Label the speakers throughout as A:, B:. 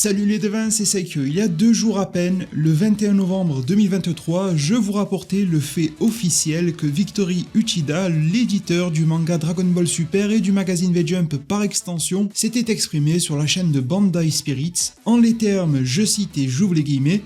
A: Salut les devins, c'est Saikyo. Il y a 2 jours à peine, le 21 novembre 2023, je vous rapportais le fait officiel que Victory Uchida, l'éditeur du manga Dragon Ball Super et du magazine V-Jump par extension, s'était exprimé sur la chaîne de Bandai Spirits. En les termes, je cite et j'ouvre les guillemets,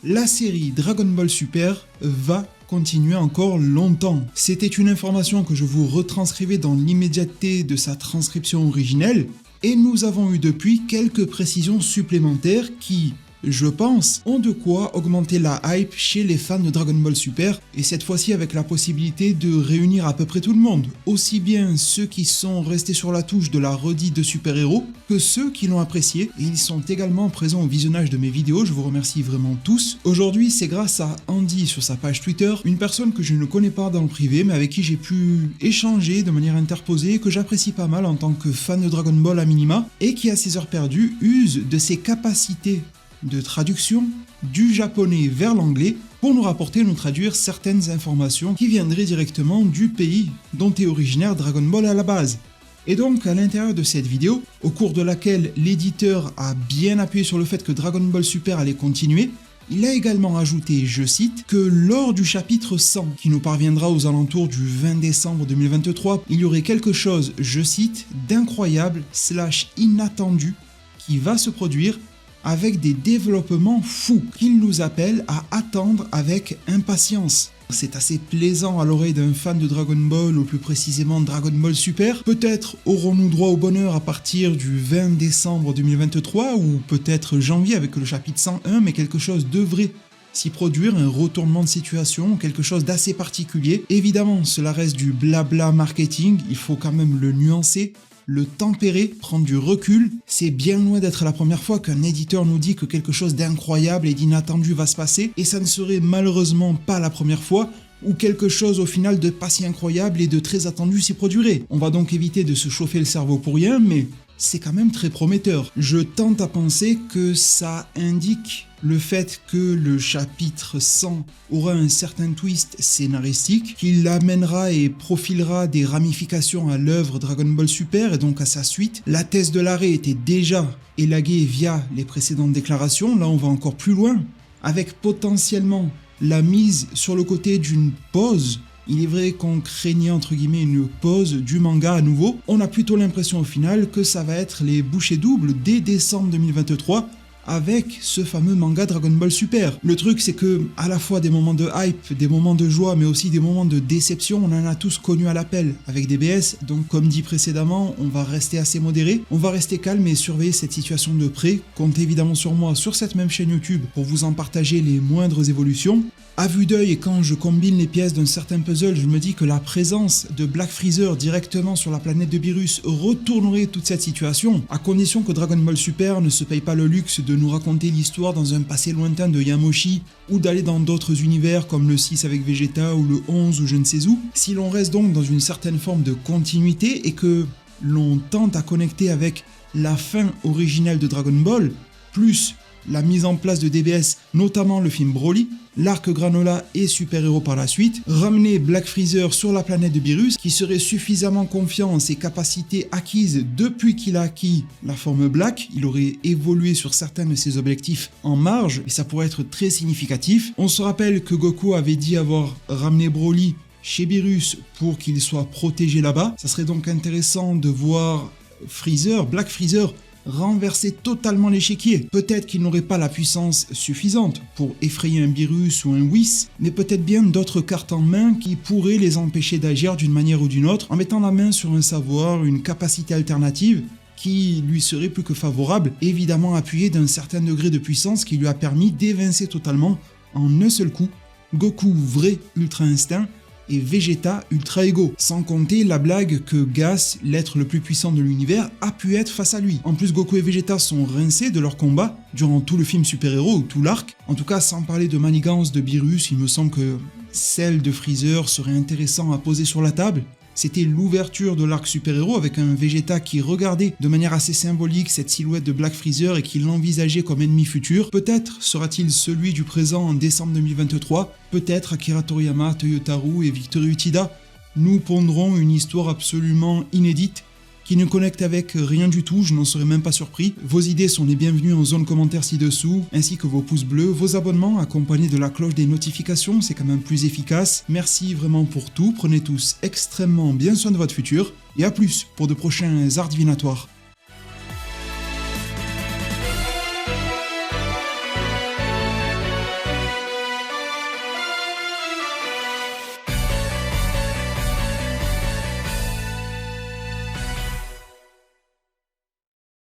A: la série Dragon Ball Super va continuer encore longtemps. C'était une information que je vous retranscrivais dans l'immédiateté de sa transcription originelle, et nous avons eu depuis quelques précisions supplémentaires qui, je pense, ont de quoi augmenter la hype chez les fans de Dragon Ball Super, et cette fois-ci avec la possibilité de réunir à peu près tout le monde, aussi bien ceux qui sont restés sur la touche de la redite de super-héros, que ceux qui l'ont apprécié, et ils sont également présents au visionnage de mes vidéos, je vous remercie vraiment tous. Aujourd'hui, c'est grâce à Andy sur sa page Twitter, une personne que je ne connais pas dans le privé, mais avec qui j'ai pu échanger de manière interposée, que j'apprécie pas mal en tant que fan de Dragon Ball à minima, et qui à ses heures perdues use de ses capacités de traduction du japonais vers l'anglais pour nous rapporter et nous traduire certaines informations qui viendraient directement du pays dont est originaire Dragon Ball à la base. Et donc à l'intérieur de cette vidéo, au cours de laquelle l'éditeur a bien appuyé sur le fait que Dragon Ball Super allait continuer, il a également ajouté, je cite, que lors du chapitre 100, qui nous parviendra aux alentours du 20 décembre 2023, il y aurait quelque chose, je cite, d'incroyable / inattendu qui va se produire avec des développements fous qu'il nous appelle à attendre avec impatience. C'est assez plaisant à l'oreille d'un fan de Dragon Ball, ou plus précisément Dragon Ball Super. Peut-être aurons-nous droit au bonheur à partir du 20 décembre 2023, ou peut-être janvier avec le chapitre 101, mais quelque chose devrait s'y produire, un retournement de situation, quelque chose d'assez particulier. Évidemment, cela reste du blabla marketing, il faut quand même le nuancer, le tempérer, prendre du recul. C'est bien loin d'être la première fois qu'un éditeur nous dit que quelque chose d'incroyable et d'inattendu va se passer, et ça ne serait malheureusement pas la première fois où quelque chose au final de pas si incroyable et de très attendu s'y produirait. On va donc éviter de se chauffer le cerveau pour rien, mais c'est quand même très prometteur. Je tente à penser que ça indique le fait que le chapitre 100 aura un certain twist scénaristique, qu'il amènera et profilera des ramifications à l'œuvre Dragon Ball Super et donc à sa suite. La thèse de l'arrêt était déjà élaguée via les précédentes déclarations, là on va encore plus loin, avec potentiellement la mise sur le côté d'une pause. Il est vrai qu'on craignait entre guillemets une pause du manga à nouveau. On a plutôt l'impression au final que ça va être les bouchées doubles dès décembre 2023 avec ce fameux manga Dragon Ball Super. Le truc c'est que à la fois des moments de hype, des moments de joie, mais aussi des moments de déception, on en a tous connu à l'appel avec DBS, donc comme dit précédemment, on va rester assez modéré, on va rester calme et surveiller cette situation de près. Comptez évidemment sur moi sur cette même chaîne YouTube pour vous en partager les moindres évolutions. À vue d'œil et quand je combine les pièces d'un certain puzzle, je me dis que la présence de Black Freezer directement sur la planète de Beerus retournerait toute cette situation, à condition que Dragon Ball Super ne se paye pas le luxe de nous raconter l'histoire dans un passé lointain de Yamoshi, ou d'aller dans d'autres univers comme le 6 avec Vegeta ou le 11 ou je ne sais où. Si l'on reste donc dans une certaine forme de continuité et que l'on tente à connecter avec la fin originelle de Dragon Ball, plus la mise en place de DBS, notamment le film Broly, l'arc Granola et Super Héros par la suite, ramener Black Freezer sur la planète de Beerus, qui serait suffisamment confiant en ses capacités acquises depuis qu'il a acquis la forme Black, il aurait évolué sur certains de ses objectifs en marge, et ça pourrait être très significatif. On se rappelle que Goku avait dit avoir ramené Broly chez Beerus pour qu'il soit protégé là-bas. Ça serait donc intéressant de voir Freezer, Black Freezer, renverser totalement l'échiquier. Peut-être qu'il n'aurait pas la puissance suffisante pour effrayer un Beerus ou un Whis, mais peut-être bien d'autres cartes en main qui pourraient les empêcher d'agir d'une manière ou d'une autre, en mettant la main sur un savoir, une capacité alternative qui lui serait plus que favorable, évidemment appuyé d'un certain degré de puissance qui lui a permis d'évincer totalement, en un seul coup, Goku vrai Ultra Instinct et Vegeta Ultra Ego, sans compter la blague que Gas, l'être le plus puissant de l'univers, a pu être face à lui. En plus, Goku et Vegeta sont rincés de leur combat durant tout le film Super Héros ou tout l'arc. En tout cas, sans parler de manigance de Beerus, il me semble que celle de Freezer serait intéressant à poser sur la table. C'était l'ouverture de l'arc super-héros avec un Vegeta qui regardait de manière assez symbolique cette silhouette de Black Freezer et qui l'envisageait comme ennemi futur. Peut-être sera-t-il celui du présent en décembre 2023, peut-être Akira Toriyama, Toyotaru et Victory Uchida nous pondront une histoire absolument inédite qui ne connecte avec rien du tout, je n'en serais même pas surpris. Vos idées sont les bienvenues en zone commentaire ci-dessous, ainsi que vos pouces bleus, vos abonnements accompagnés de la cloche des notifications, c'est quand même plus efficace. Merci vraiment pour tout, prenez tous extrêmement bien soin de votre futur, et à plus pour de prochains arts divinatoires.